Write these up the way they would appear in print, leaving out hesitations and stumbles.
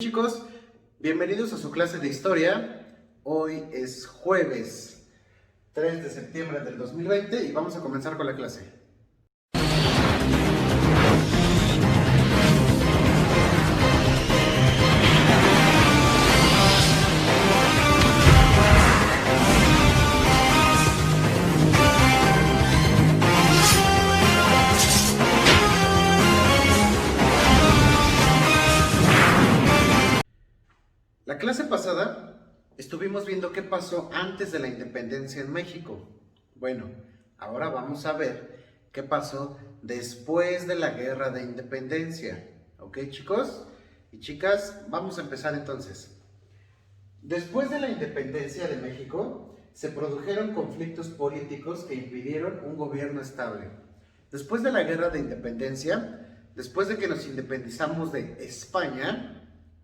Chicos, bienvenidos a su clase de historia. Hoy es jueves 3 de septiembre del 2020 y vamos a comenzar con la clase. La clase pasada estuvimos viendo qué pasó antes de la independencia en México. Bueno, ahora vamos a ver qué pasó después de la guerra de independencia. ¿Ok, chicos y chicas? Vamos a empezar entonces. Después de la independencia de México, se produjeron conflictos políticos que impidieron un gobierno estable. Después de la guerra de independencia, después de que nos independizamos de España,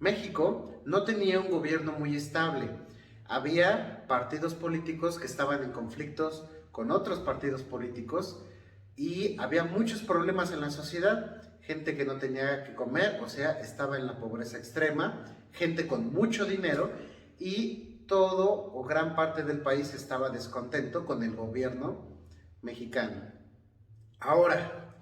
México no tenía un gobierno muy estable. Había partidos políticos que estaban en conflictos con otros partidos políticos y había muchos problemas en la sociedad. Gente que no tenía que comer, o sea, estaba en la pobreza extrema, gente con mucho dinero y todo o gran parte del país estaba descontento con el gobierno mexicano. Ahora,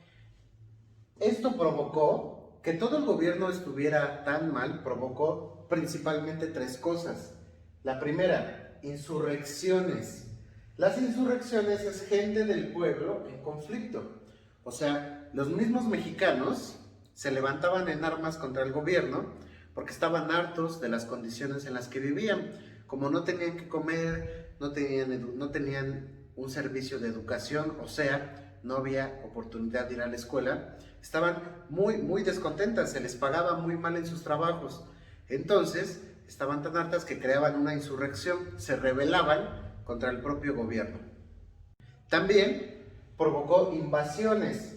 esto provocó que todo el gobierno estuviera tan mal, provocó principalmente tres cosas. La primera, insurrecciones. Las insurrecciones es gente del pueblo en conflicto. O sea, los mismos mexicanos se levantaban en armas contra el gobierno porque estaban hartos de las condiciones en las que vivían. Como no tenían que comer, no tenían un servicio de educación, o sea, no había oportunidad de ir a la escuela, estaban muy descontentas, se les pagaba muy mal en sus trabajos. Entonces, estaban tan hartas que creaban una insurrección, se rebelaban contra el propio gobierno. También provocó invasiones.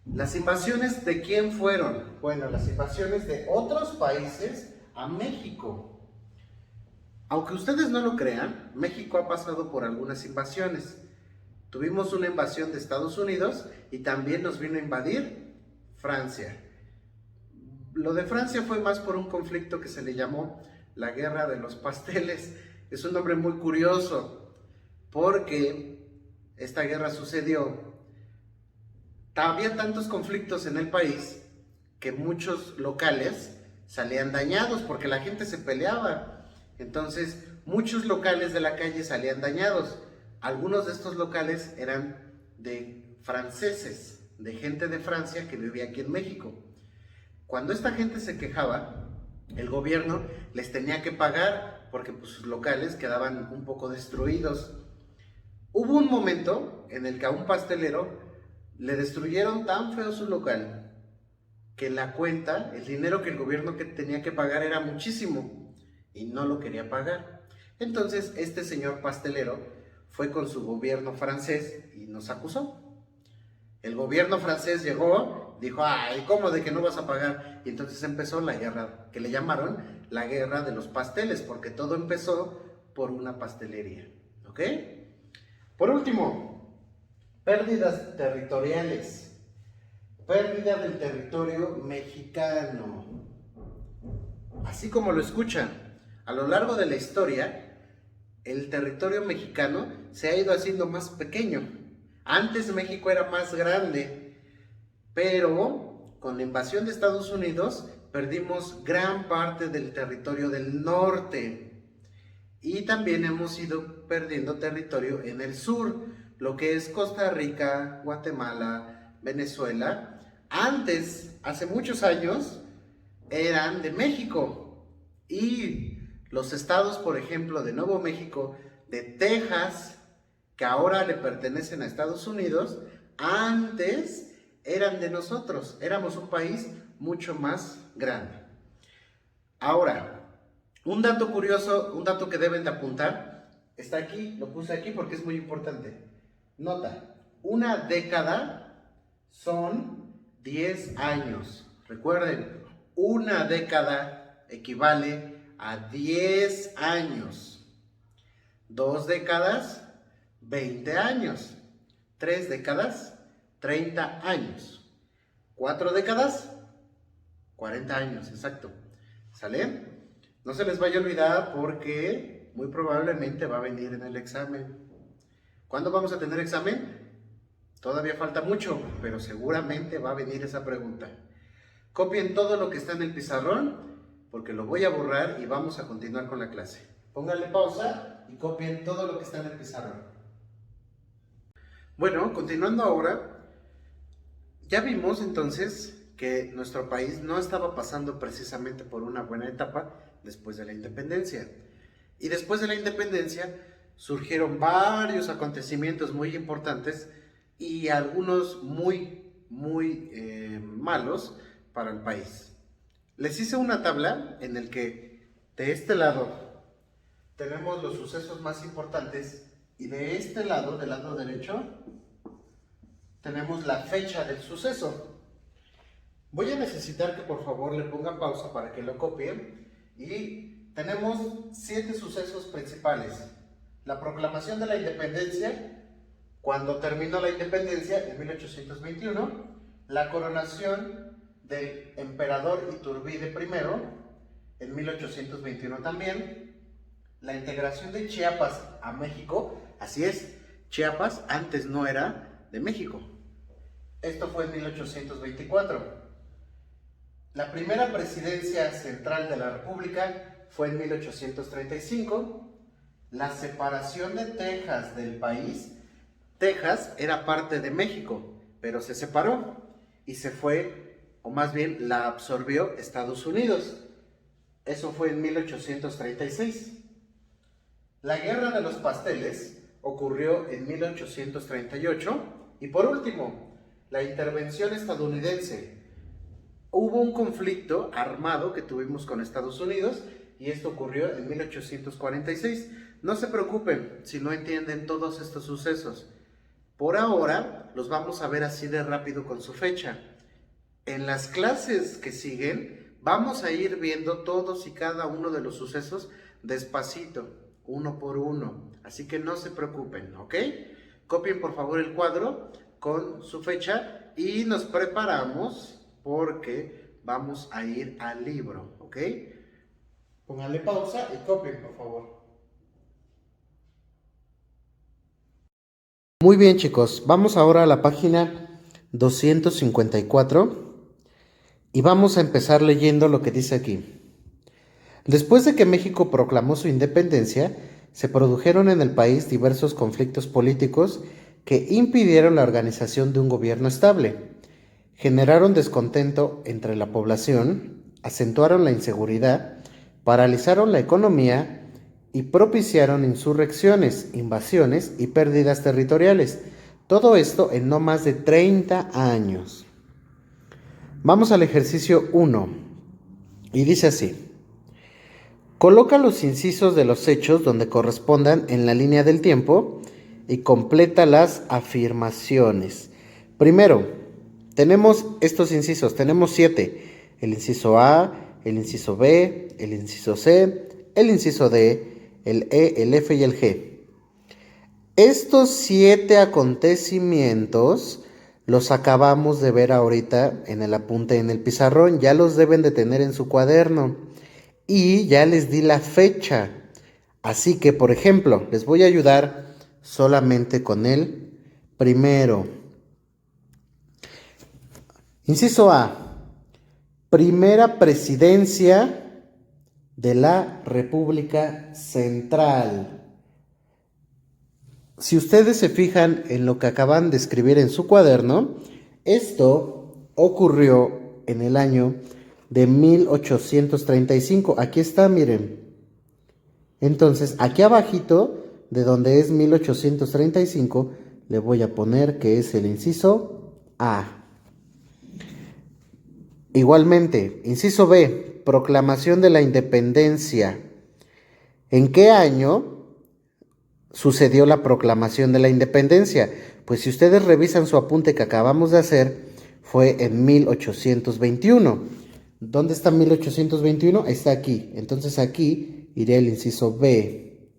¿Las invasiones de quién fueron? Bueno, las invasiones de otros países a México. Aunque ustedes no lo crean, México ha pasado por algunas invasiones. Tuvimos una invasión de Estados Unidos y también nos vino a invadir Francia. Lo de Francia fue más por un conflicto que se le llamó la Guerra de los Pasteles. Es un nombre muy curioso porque esta guerra sucedió. Había tantos conflictos en el país que muchos locales salían dañados porque la gente se peleaba. Entonces, muchos locales de la calle salían dañados. Algunos de estos locales eran de franceses, de gente de Francia que vivía aquí en México. Cuando esta gente se quejaba, el gobierno les tenía que pagar porque pues, sus locales quedaban un poco destruidos. Hubo un momento en el que a un pastelero le destruyeron tan feo su local que la cuenta, el dinero que el gobierno tenía que pagar era muchísimo y no lo quería pagar. Entonces este señor pastelero fue con su gobierno francés y nos acusó. El gobierno francés llegó, dijo, ay, ¿cómo de que no vas a pagar? Y entonces empezó la guerra, que le llamaron la guerra de los pasteles, porque todo empezó por una pastelería, ¿ok? Por último, pérdidas territoriales. Pérdida del territorio mexicano. Así como lo escuchan, a lo largo de la historia, el territorio mexicano se ha ido haciendo más pequeño. Antes México era más grande, pero con la invasión de Estados Unidos perdimos gran parte del territorio del norte y también hemos ido perdiendo territorio en el sur, lo que es Costa Rica, Guatemala, Venezuela. Antes, hace muchos años, eran de México y los estados, por ejemplo, de Nuevo México, de Texas, que ahora le pertenecen a Estados Unidos, antes eran de nosotros, éramos un país mucho más grande. Ahora, un dato curioso, un dato que deben de apuntar, está aquí, lo puse aquí porque es muy importante. Nota, una década son 10 años. Recuerden, una década equivale a 10 años. 2 décadas, 20 años. 3 décadas, 30 años. 4 décadas, 40 años, exacto. ¿Sale? No se les vaya a olvidar porque muy probablemente va a venir en el examen. ¿Cuándo vamos a tener examen? Todavía falta mucho, pero seguramente va a venir esa pregunta. Copien todo lo que está en el pizarrón porque lo voy a borrar y vamos a continuar con la clase. Pónganle pausa y copien todo lo que está en el pizarrón. Bueno, continuando ahora, ya vimos entonces que nuestro país no estaba pasando precisamente por una buena etapa después de la independencia. Y después de la independencia surgieron varios acontecimientos muy importantes y algunos muy malos para el país. Les hice una tabla en el que de este lado tenemos los sucesos más importantes y de este lado, del lado derecho, tenemos la fecha del suceso. Voy a necesitar que por favor le pongan pausa para que lo copien. Y tenemos 7 sucesos principales. La proclamación de la independencia, cuando terminó la independencia en 1821. La coronación del emperador Iturbide I en 1821 también. La integración de Chiapas a México. Así es, Chiapas antes no era de México. Esto fue en 1824. La primera presidencia central de la República fue en 1835. La separación de Texas del país. Texas era parte de México, pero se separó y se fue, o más bien la absorbió Estados Unidos. Eso fue en 1836. La Guerra de los Pasteles ocurrió en 1838. Y por último, la intervención estadounidense. Hubo un conflicto armado que tuvimos con Estados Unidos y esto ocurrió en 1846. No se preocupen si no entienden todos estos sucesos. Por ahora los vamos a ver así de rápido con su fecha. En las clases que siguen vamos a ir viendo todos y cada uno de los sucesos despacito, uno por uno. Así que no se preocupen, ¿ok? Copien por favor el cuadro con su fecha y nos preparamos porque vamos a ir al libro, ¿ok? Pónganle pausa y copien, por favor. Muy bien, chicos. Vamos ahora a la página 254 y vamos a empezar leyendo lo que dice aquí. Después de que México proclamó su independencia, se produjeron en el país diversos conflictos políticos que impidieron la organización de un gobierno estable. Generaron descontento entre la población, acentuaron la inseguridad, paralizaron la economía y propiciaron insurrecciones, invasiones y pérdidas territoriales. Todo esto en no más de 30 años. Vamos al ejercicio 1 y dice así. Coloca los incisos de los hechos donde correspondan en la línea del tiempo y completa las afirmaciones. Primero, tenemos estos incisos, tenemos 7, el inciso A, el inciso B, el inciso C, el inciso D, el E, el F y el G. Estos 7 acontecimientos los acabamos de ver ahorita en el apunte en el pizarrón, ya los deben de tener en su cuaderno y ya les di la fecha. Así que, por ejemplo, les voy a ayudar solamente con el primero. Inciso A, primera presidencia de la República Central. Si ustedes se fijan en lo que acaban de escribir en su cuaderno, esto ocurrió en el año de 1835. Aquí está, miren. Entonces, aquí abajito, de donde es 1835, le voy a poner que es el inciso A. Igualmente, inciso B, proclamación de la independencia. ¿En qué año sucedió la proclamación de la independencia? Pues si ustedes revisan su apunte que acabamos de hacer, fue en 1821. ¿Dónde está 1821? Está aquí. Entonces aquí iré el inciso B.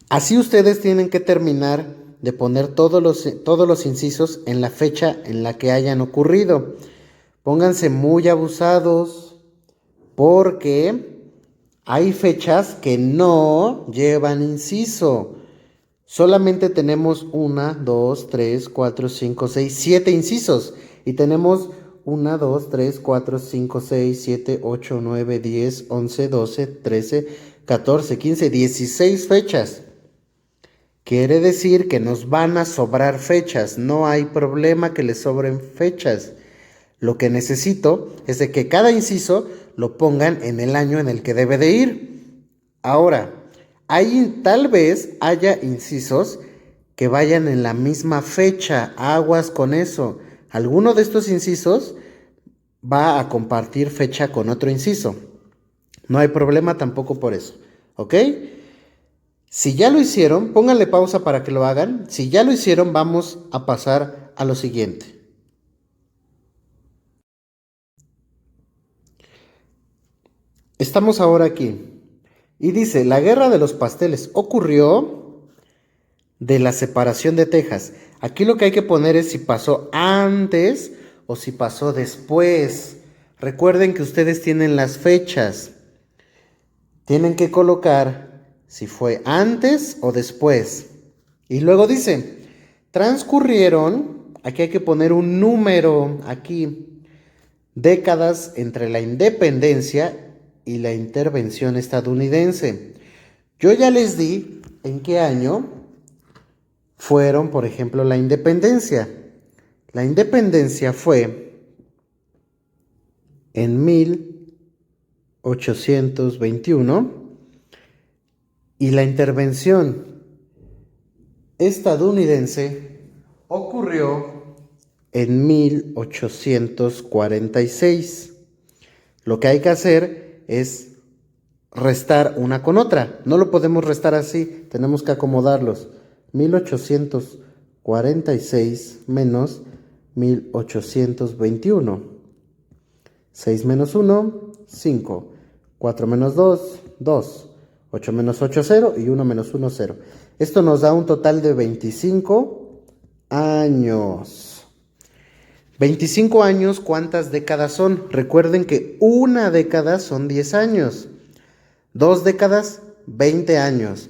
Así ustedes tienen que terminar de poner todos los incisos en la fecha en la que hayan ocurrido. Pónganse muy abusados, porque hay fechas que no llevan inciso. Solamente tenemos 1, 2, 3, 4, 5, 6, 7 incisos. Y tenemos 1, 2, 3, 4, 5, 6, 7, 8, 9, 10, 11, 12, 13, 14, 15, 16 fechas. Quiere decir que nos van a sobrar fechas. No hay problema que les sobren fechas. Lo que necesito es de que cada inciso lo pongan en el año en el que debe de ir. Ahora, tal vez haya incisos que vayan en la misma fecha. Aguas con eso. Alguno de estos incisos va a compartir fecha con otro inciso. No hay problema tampoco por eso. ¿Ok? Si ya lo hicieron, pónganle pausa para que lo hagan. Si ya lo hicieron, vamos a pasar a lo siguiente. Estamos ahora aquí. Y dice, la guerra de los pasteles ocurrió de la separación de Texas. Aquí lo que hay que poner es si pasó antes o si pasó después. Recuerden que ustedes tienen las fechas. Tienen que colocar si fue antes o después. Y luego dice, transcurrieron, aquí hay que poner un número, aquí, décadas entre la independencia y la intervención estadounidense. Yo ya les di en qué año fueron, por ejemplo, la independencia. La independencia fue en 1821 y la intervención estadounidense ocurrió en 1846. Lo que hay que hacer es restar una con otra. No lo podemos restar así, tenemos que acomodarlos. 1846 menos 1821. 6 menos 1, 5. 4 menos 2, 2. 8 menos 8, 0 y 1 menos 1, 0. Esto nos da un total de 25 años. 25 años, ¿cuántas décadas son? Recuerden que una década son 10 años. 2 décadas, 20 años.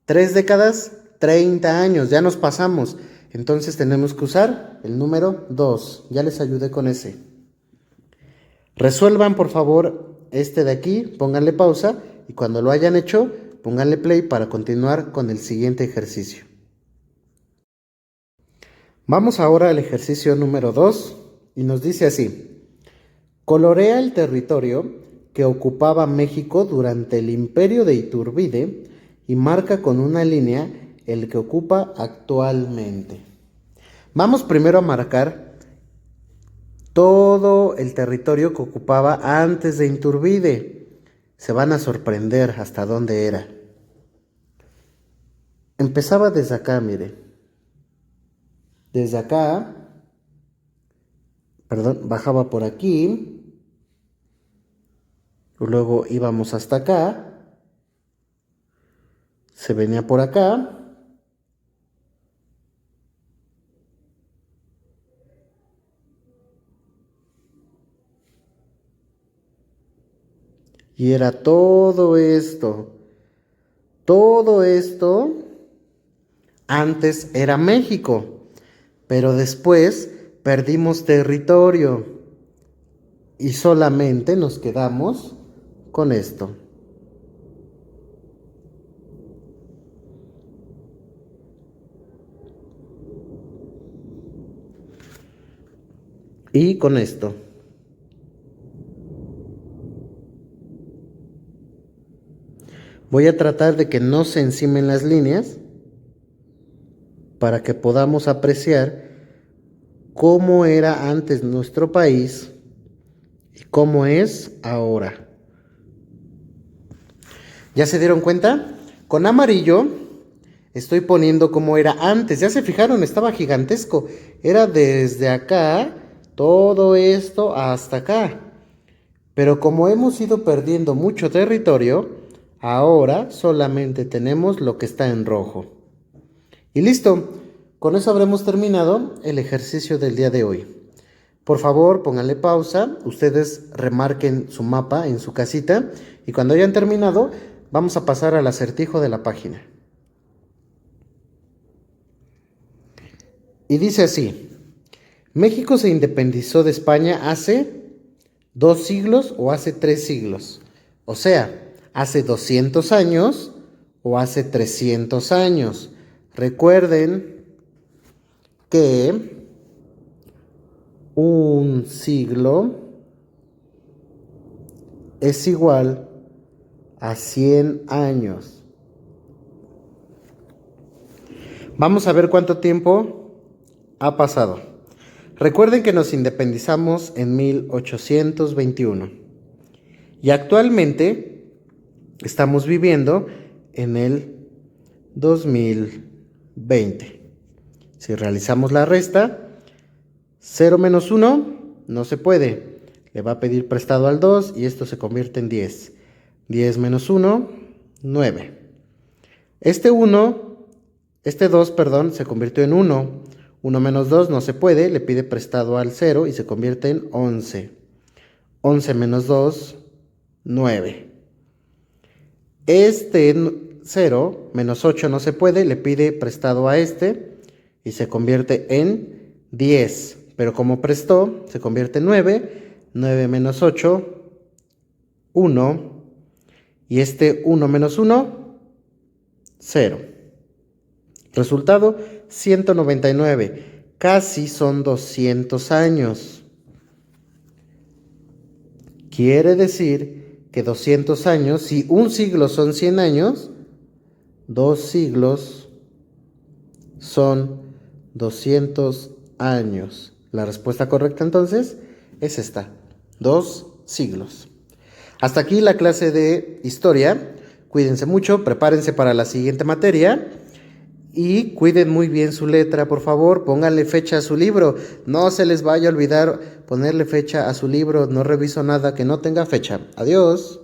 3 décadas, 30 años. Ya nos pasamos. Entonces tenemos que usar el número 2. Ya les ayudé con ese. Resuelvan, por favor, este de aquí. Pónganle pausa. Y cuando lo hayan hecho, pónganle play para continuar con el siguiente ejercicio. Vamos ahora al ejercicio número 2 y nos dice así. Colorea el territorio que ocupaba México durante el imperio de Iturbide y marca con una línea el que ocupa actualmente. Vamos primero a marcar todo el territorio que ocupaba antes de Iturbide. Se van a sorprender hasta dónde era. Empezaba desde acá, mire. Desde acá, bajaba por aquí. Luego íbamos hasta acá. Se venía por acá. Y era todo esto. Todo esto antes era México, pero después perdimos territorio y solamente nos quedamos con esto. Y con esto. Voy a tratar de que no se encimen las líneas para que podamos apreciar cómo era antes nuestro país y cómo es ahora. ¿Ya se dieron cuenta? Con amarillo estoy poniendo cómo era antes. ¿Ya se fijaron? Estaba gigantesco. Era desde acá, todo esto hasta acá. Pero como hemos ido perdiendo mucho territorio, ahora solamente tenemos lo que está en rojo. Y listo, con eso habremos terminado el ejercicio del día de hoy. Por favor, pónganle pausa, ustedes remarquen su mapa en su casita y cuando hayan terminado, vamos a pasar al acertijo de la página. Y dice así: ¿México se independizó de España hace 2 siglos o hace 3 siglos? O sea, ¿hace 200 años o hace 300 años? Recuerden que un siglo es igual a 100 años. Vamos a ver cuánto tiempo ha pasado. Recuerden que nos independizamos en 1821 y actualmente estamos viviendo en el 2020. Si realizamos la resta, 0 menos 1 no se puede. Le va a pedir prestado al 2 y esto se convierte en 10. 10 menos 1, 9. Este 2, se convirtió en 1. 1 menos 2 no se puede, le pide prestado al 0 y se convierte en 11. 11 menos 2, 9. Este 0 menos 8 no se puede, le pide prestado a este y se convierte en 10. Pero como prestó, se convierte en 9. 9 menos 8, 1. Y este 1 menos 1, 0. Resultado, 199. Casi son 200 años. Quiere decir que 200 años, si un siglo son 100 años, 2 siglos son 200 años. La respuesta correcta entonces es esta: 2 siglos. Hasta aquí la clase de historia. Cuídense mucho, prepárense para la siguiente materia y cuiden muy bien su letra, por favor. Pónganle fecha a su libro. No se les vaya a olvidar ponerle fecha a su libro. No reviso nada que no tenga fecha. Adiós.